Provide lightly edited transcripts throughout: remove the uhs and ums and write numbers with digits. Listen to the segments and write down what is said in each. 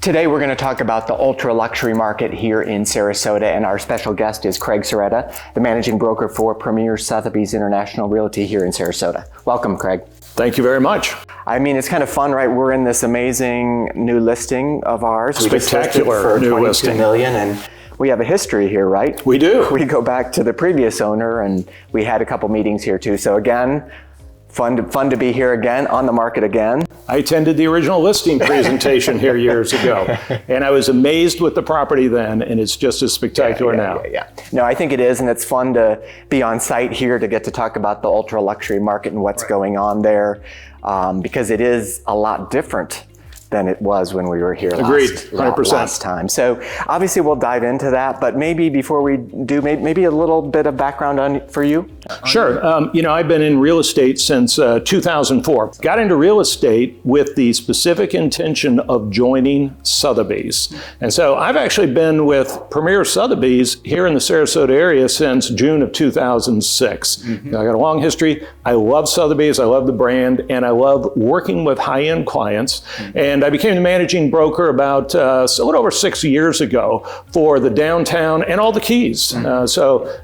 Today we're going to talk about the ultra luxury market here in Sarasota, and our special guest is Craig Cerreta, the managing broker for Premier Sotheby's International Realty here in Sarasota. Welcome, Craig. Thank you very much. I mean, it's kind of fun, right? We're in this amazing new listing of ours. Spectacular new listing. $22 million, and we have a history here, right? We do. We go back to the previous owner, and we had a couple meetings here too. So again, fun to be here again, on the market again. I attended the original listing presentation here years ago, and I was amazed with the property then, and it's just as spectacular now. No, I think it is, and it's fun to be on site here to get to talk about the ultra luxury market and what's going on there, because it is a lot different than it was when we were here last time. So obviously we'll dive into that, but maybe before we do, maybe a little bit of background for you. Sure. I've been in real estate since 2004. Got into real estate with the specific intention of joining Sotheby's. And so I've actually been with Premier Sotheby's here in the Sarasota area since June of 2006. I got a long history. I love Sotheby's, I love the brand, and I love working with high-end clients. And I became the managing broker about a little over 6 years ago for the downtown and all the Keys,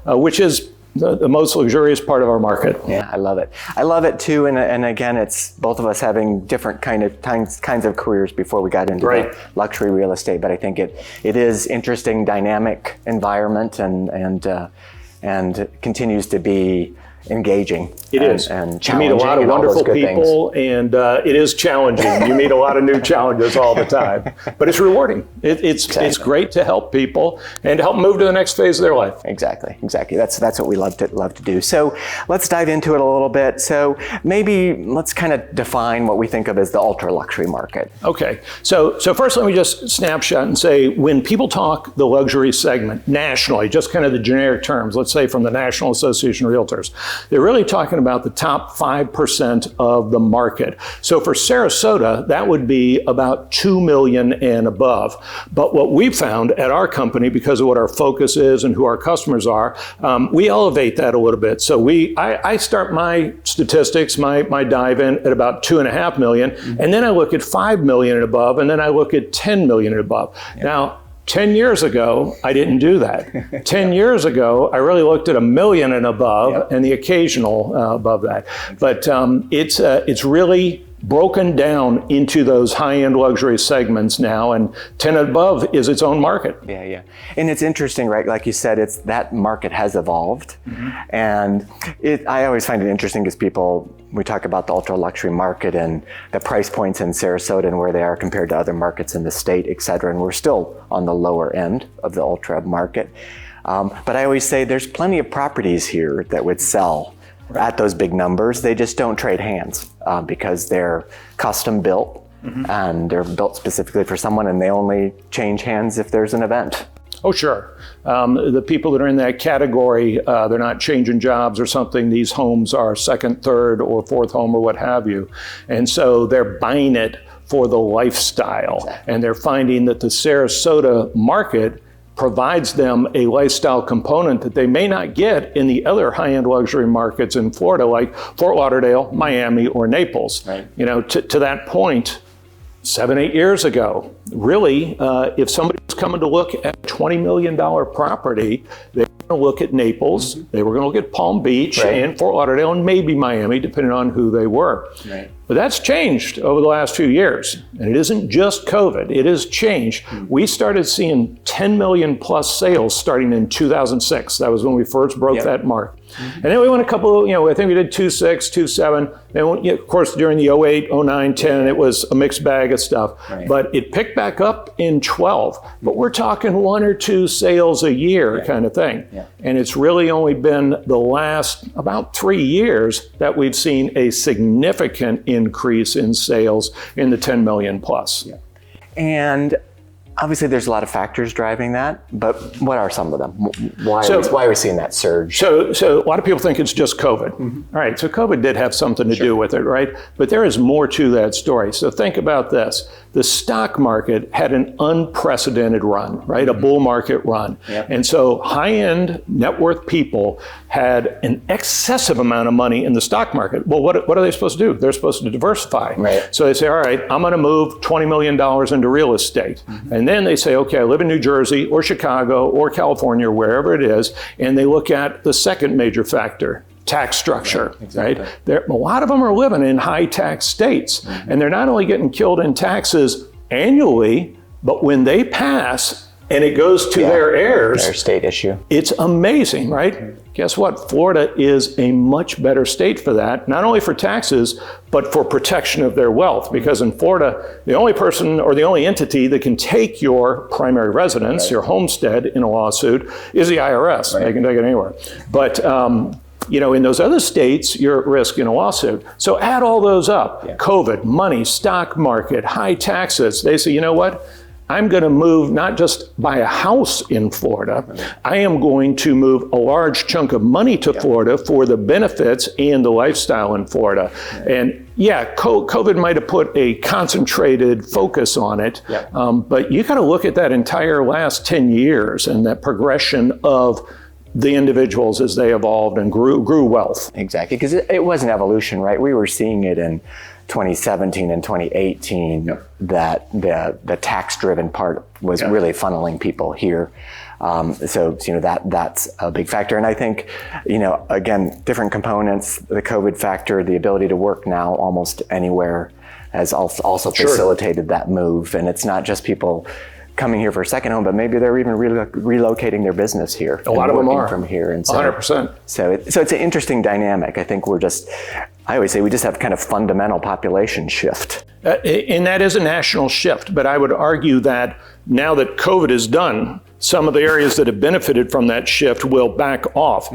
which is the most luxurious part of our market. Yeah, I love it. I love it too, and again, it's both of us having different kinds of careers before we got into the luxury real estate. But I think it is interesting, dynamic environment, and continues to be engaging. It is. And you meet a lot of wonderful people, and it is challenging. You meet a lot of new challenges all the time, but it's rewarding. It's great to help people and to help move to the next phase of their life. Exactly. That's what we love to do. So let's dive into it a little bit. So maybe let's kind of define what we think of as the ultra luxury market. Okay. So first, let me just snapshot and say, when people talk the luxury segment nationally, just kind of the generic terms, let's say from the National Association of Realtors, they're really talking about the top 5% of the market. So for Sarasota, that would be about 2 million and above. But what we've found at our company, because of what our focus is and who our customers are, we elevate that a little bit. So I start my statistics, my dive in at about 2.5 million, and then I look at 5 million and above, and then I look at 10 million and above. Now, 10 years ago, I didn't do that. 10 years ago, I really looked at 1 million and above, and the occasional above that. But it's really broken down into those high-end luxury segments now, and 10 and above is its own market. Yeah. And it's interesting, right? Like you said, that market has evolved. And I always find it interesting because we talk about the ultra luxury market and the price points in Sarasota and where they are compared to other markets in the state, et cetera. And we're still on the lower end of the ultra market. But I always say there's plenty of properties here that would sell at those big numbers. They just don't trade hands because they're custom built and they're built specifically for someone, and they only change hands if there's an event. Oh, sure. The people that are in that category, they're not changing jobs or something. These homes are second, third, or fourth home or what have you. And so they're buying it for the lifestyle. Exactly. And they're finding that the Sarasota market provides them a lifestyle component that they may not get in the other high-end luxury markets in Florida, like Fort Lauderdale, Miami, or Naples. Right. To that point, 7-8 years ago, really, if somebody was coming to look at a $20 million property, they were going to look at Naples, they were going to look at Palm Beach and Fort Lauderdale, and maybe Miami, depending on who they were. Right. But that's changed over the last few years. And it isn't just COVID, it has changed. We started seeing 10 million plus sales starting in 2006. That was when we first broke that mark. And then we went a couple, I think we did 2.6, 2.7. Then, of course, during the 08, 09, 10, it was a mixed bag of stuff. Right. But it picked back up in 12. But we're talking 1 or 2 sales a year kind of thing. Yeah. And it's really only been the last about 3 years that we've seen a significant increase in sales in the 10 million plus. And Obviously, there's a lot of factors driving that, but what are some of them? Why are we seeing that surge? So a lot of people think it's just COVID. All right, so COVID did have something to do with it, right? But there is more to that story. So think about this. The stock market had an unprecedented run, right? A bull market run. Yep. And so high-end net worth people had an excessive amount of money in the stock market. Well, what are they supposed to do? They're supposed to diversify. Right. So they say, all right, I'm going to move $20 million into real estate. And then they say, okay, I live in New Jersey or Chicago or California or wherever it is. And they look at the second major factor, tax structure, right? Exactly. Right? A lot of them are living in high tax states. And they're not only getting killed in taxes annually, but when they pass and it goes to their heirs, their state issue. It's amazing, right? Guess what? Florida is a much better state for that, not only for taxes, but for protection of their wealth. Because in Florida, the only person or the only entity that can take your primary residence, your homestead, in a lawsuit is the IRS. They can take it anywhere. But in those other states, you're at risk in a lawsuit. So add all those up, COVID, money, stock market, high taxes. They say, you know what? I'm going to move, not just buy a house in Florida, I am going to move a large chunk of money to Florida for the benefits and the lifestyle in Florida. And COVID might have put a concentrated focus on it, but you got to look at that entire last 10 years and that progression of the individuals as they evolved and grew wealth. Exactly, because it was an evolution, right? We were seeing it in 2017 and 2018 that the tax-driven part was really funneling people here. So that's a big factor. And I think, again, different components, the COVID factor, the ability to work now almost anywhere has also facilitated that move. And it's not just people coming here for a second home, but maybe they're even relocating their business here. A lot of them are from here, and so 100%. So it's an interesting dynamic. I think I always say we just have kind of fundamental population shift. And that is a national shift, but I would argue that now that COVID is done, some of the areas that have benefited from that shift will back off.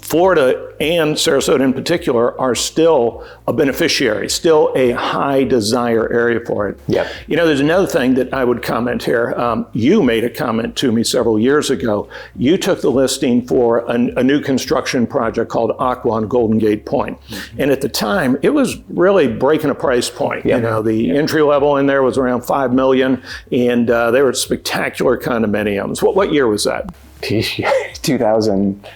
Florida and Sarasota in particular are still a beneficiary, still a high desire area for it. Yep. There's another thing that I would comment here. You made a comment to me several years ago. You took the listing for a new construction project called Aqua on Golden Gate Point. And at the time, it was really breaking a price point. The entry level in there was around $5 million, and they were spectacular condominiums. What year was that? 2000.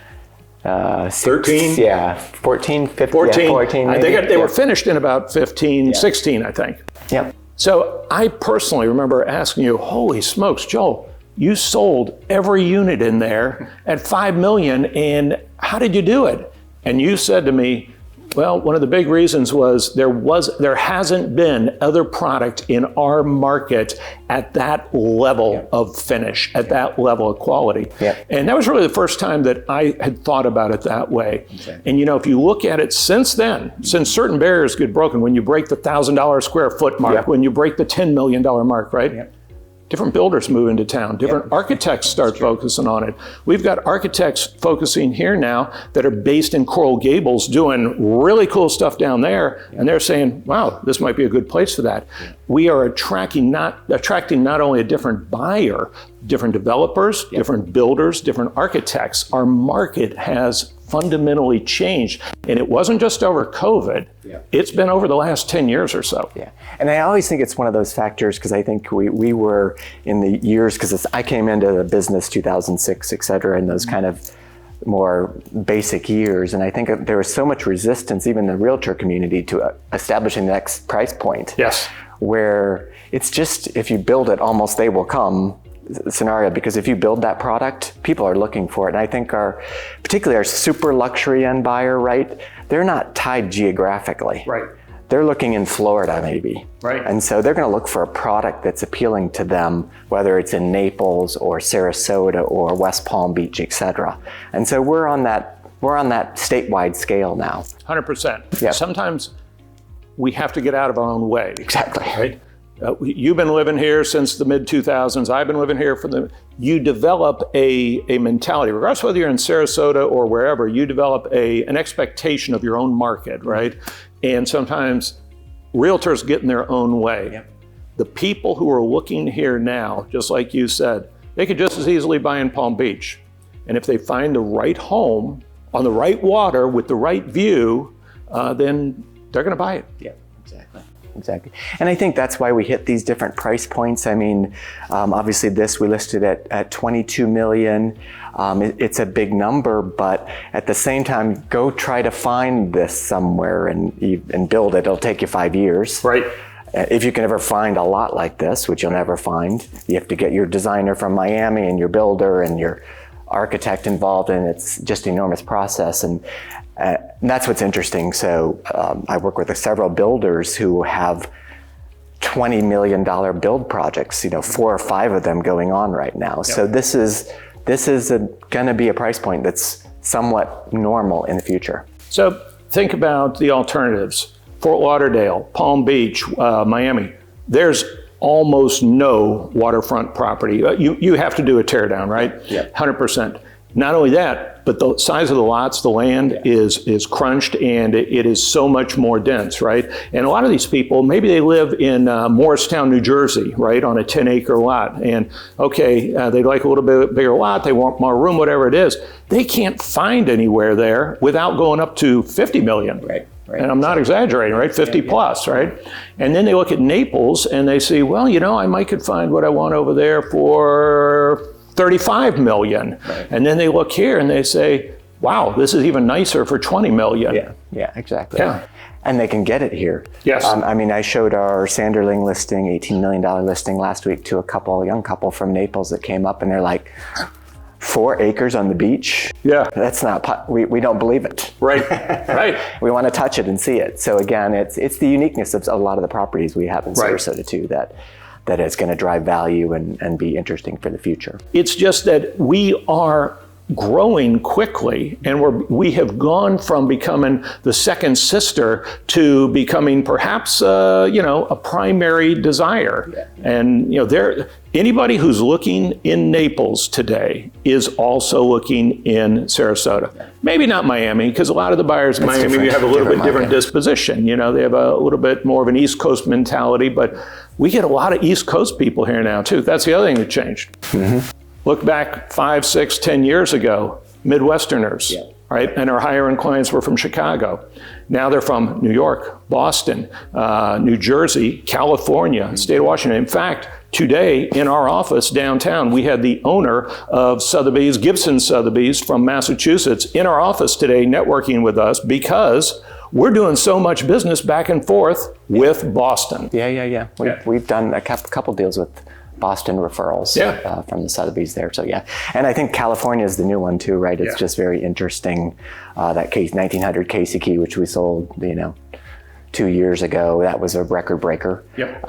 13? 14, 15, 14. They were finished in about 15, 16, I think. Yep. So I personally remember asking you, holy smokes, Joel, you sold every unit in there at $5 million, and how did you do it? And you said to me, well, one of the big reasons was there hasn't been other product in our market at that level of finish, at that level of quality. And that was really the first time that I had thought about it that way. And if you look at it since then, since certain barriers get broken, when you break the $1,000 square foot mark, when you break the $10 million mark, right? Different builders move into town. Different architects start focusing on it. We've got architects focusing here now that are based in Coral Gables doing really cool stuff down there. And they're saying, wow, this might be a good place for that. We are attracting not only a different buyer, different developers, different builders, different architects. Our market has fundamentally changed. And it wasn't just over COVID. It's been over the last 10 years or so. And I always think it's one of those factors, because I think we were in the years, because I came into the business 2006, et cetera, in those kind of more basic years. And I think there was so much resistance, even in the realtor community, to establishing the next price point. Where it's just, if you build it, almost they will come scenario, because if you build that product, people are looking for it. And I think particularly our super luxury end buyer, right? They're not tied geographically. They're looking in Florida maybe. And so they're going to look for a product that's appealing to them, whether it's in Naples or Sarasota or West Palm Beach, et cetera. And so we're on that statewide scale now. 100%. Sometimes we have to get out of our own way. Right? You've been living here since the mid-2000s. I've been living here you develop a mentality, regardless of whether you're in Sarasota or wherever, you develop an expectation of your own market, right? And sometimes realtors get in their own way. the people who are looking here now, just like you said, they could just as easily buy in Palm Beach. And if they find the right home on the right water with the right view, then they're going to buy it. Yeah, exactly. And I think that's why we hit these different price points. I mean, obviously this we listed at 22 million. It's a big number, but at the same time, go try to find this somewhere and build it. It'll take you 5 years. Right. If you can ever find a lot like this, which you'll never find, you have to get your designer from Miami and your builder and your architect involved, and it's just an enormous process. And that's what's interesting. So I work with several builders who have $20 million build projects, 4 or 5 of them going on right now. Yep. So this is going to be a price point that's somewhat normal in the future. So think about the alternatives. Fort Lauderdale, Palm Beach, Miami. There's almost no waterfront property. You have to do a tear down, right? Yeah. 100%. Not only that, but the size of the lots, the land is crunched, and it is so much more dense, right? And a lot of these people, maybe they live in Morristown, New Jersey, right, on a 10-acre lot. And okay, they'd like a little bit bigger lot, they want more room, whatever it is. They can't find anywhere there without going up to 50 million. Right. And I'm not exaggerating, right? 50 plus, right? And then they look at Naples and they say, well, I might could find what I want over there for 35 million. Right. And then they look here and they say, wow, this is even nicer for 20 million. Yeah, exactly. Yeah. And they can get it here. Yes. I mean, I showed our Sanderling listing, $18 million listing last week to a young couple from Naples that came up, and they're like, 4 acres on the beach? Yeah. That's not, we don't believe it. Right, right. We want to touch it and see it. So again, it's the uniqueness of a lot of the properties we have in Sarasota too that is going to drive value and be interesting for the future. It's just that we are growing quickly, and we have gone from becoming the second sister to becoming perhaps a primary desire. Yeah. And anybody who's looking in Naples today is also looking in Sarasota. Yeah. Maybe not Miami, because a lot of the buyers in Miami have a little bit different disposition. They have a little bit more of an East Coast mentality, but we get a lot of East Coast people here now too. That's the other thing that changed. Mm-hmm. Look back 5, 6, 10 years ago, Midwesterners, right? And our higher end clients were from Chicago. Now they're from New York, Boston, New Jersey, California, state of Washington. In fact, today in our office downtown, we had the owner of Sotheby's, Gibson Sotheby's from Massachusetts, in our office today networking with us because we're doing so much business back and forth with Boston. Yeah. We've done a couple deals with Boston referrals from the Sotheby's there. So and I think California is the new one too, right? It's just very interesting. That case 1900 Casey Key, which we sold 2 years ago, that was a record breaker. Yep.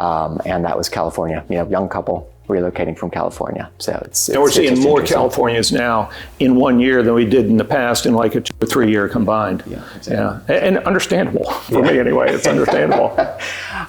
And that was California. Young couple relocating from California. So and we're seeing more Californians now in 1 year than we did in the past in like a 2 or 3 year combined. Yeah, exactly. And understandable for me anyway. It's understandable.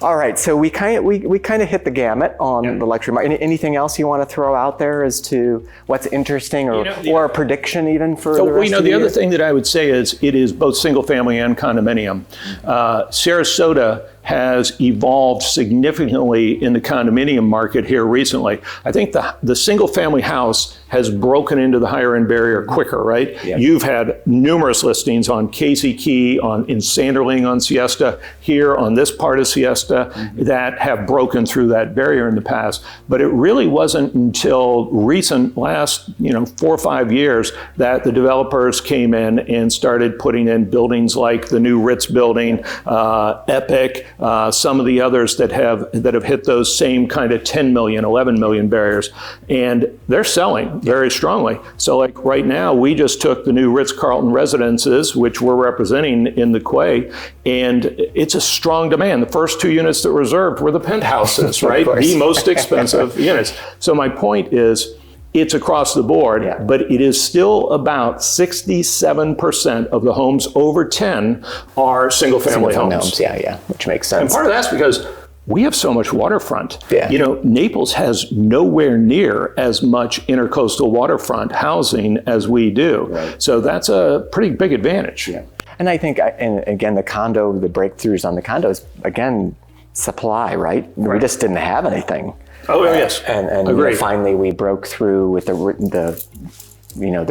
All right, so we kind of hit the gamut on the luxury market. Anything else you want to throw out there as to what's interesting or a prediction even for the rest of the year? Other thing that I would say is it is both single family and condominium. Sarasota has evolved significantly in the condominium market here recently. I think the single family house has broken into the higher end barrier quicker, right? Yeah. You've had numerous listings on Casey Key, in Sanderling on Siesta, here on this part of Siesta, that have broken through that barrier in the past. But it really wasn't until last 4 or 5 years that the developers came in and started putting in buildings like the new Ritz building, Epic, some of the others that have hit those same kind of 10 million, 11 million barriers, and they're selling very strongly. So like right now, we just took the new Ritz-Carlton residences, which we're representing in the Quay, and it's a strong demand. The first 2 units that were reserved were the penthouses, right? The most expensive units. So my point is, it's across the board, but it is still about 67% of the homes over 10 are single-family homes. Yeah, which makes sense. And part of that's because we have so much waterfront. Yeah. Naples has nowhere near as much intercoastal waterfront housing as we do. Right. So that's a pretty big advantage. Yeah. And I think, and again, the breakthroughs on the condos, again, supply, right? We just didn't have anything. Oh, yes. And you know, finally we broke through with the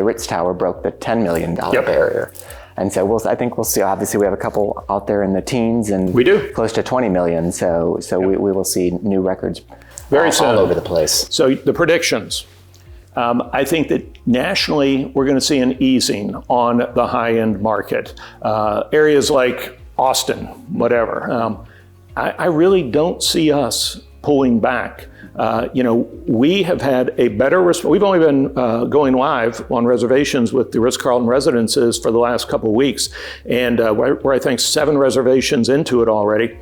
Ritz Tower broke the $10 million barrier. And so I think we'll see. Obviously, we have a couple out there in the teens, and we do close to 20 million. So we will see new records very soon all over the place. So the predictions. I think that nationally, we're going to see an easing on the high-end market. Areas like Austin, whatever. I really don't see us pulling back. We have had a better we've only been going live on reservations with the Ritz-Carlton residences for the last couple of weeks, and we're I think 7 reservations into it already.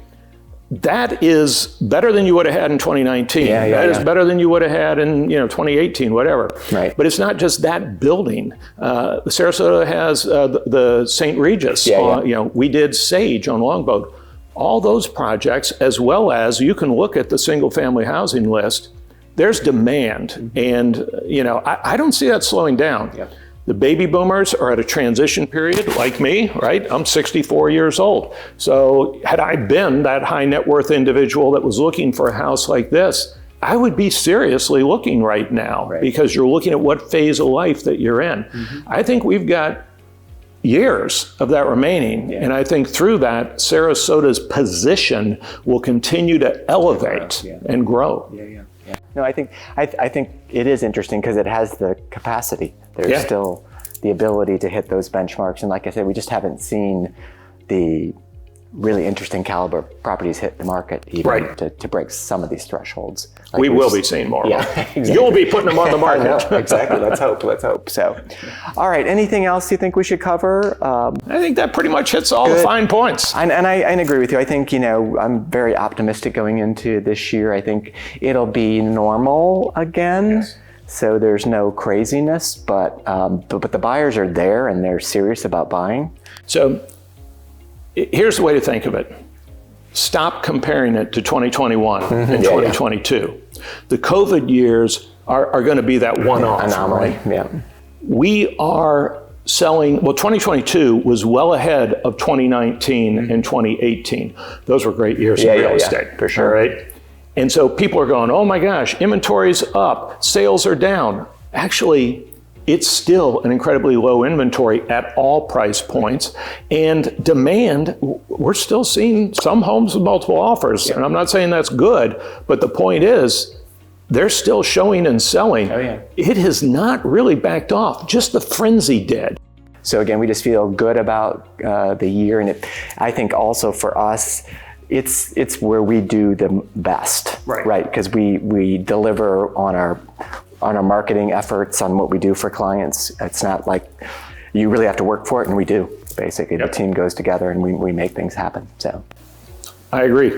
That is better than you would have had in 2019. That is better than you would have had in 2018, whatever. Right. But it's not just that building. Sarasota has the St. Regis. We did Sage on Longboat. All those projects, as well as you can look at the single family housing list, there's demand. And, I don't see that slowing down. Yeah. The baby boomers are at a transition period like me, right? I'm 64 years old. So had I been that high net worth individual that was looking for a house like this, I would be seriously looking right now, because you're looking at what phase of life that you're in. I think we've got years of that remaining. And I think through that, Sarasota's position will continue to elevate and grow. No, I think it is interesting because it has the capacity. There's still the ability to hit those benchmarks. And like I said, we just haven't seen the really interesting caliber properties hit the market even to break some of these thresholds. Like we will be seeing more. Exactly. You'll be putting them on the market. Exactly. Let's hope. So, all right. Anything else you think we should cover? I think that pretty much hits all the fine points. And I agree with you. I think, I'm very optimistic going into this year. I think it'll be normal again. Yes. So there's no craziness, but the buyers are there and they're serious about buying. So here's the way to think of it. Stop comparing it to 2021 and 2022. The COVID years are going to be that one-off anomaly. Right? We are selling, 2022 was well ahead of 2019 and 2018. Those were great years in real estate. For sure. Right? And so people are going, oh my gosh, inventory's up, sales are down. Actually, it's still an incredibly low inventory at all price points. And demand, we're still seeing some homes with multiple offers. And I'm not saying that's good, but the point is, they're still showing and selling. It has not really backed off, just the frenzy did. So again, we just feel good about the year. And I think also for us, it's where we do the best, right? Because we deliver on our marketing efforts, on what we do for clients. It's not like you really have to work for it, and we do. Basically, the team goes together and we make things happen. So, I agree.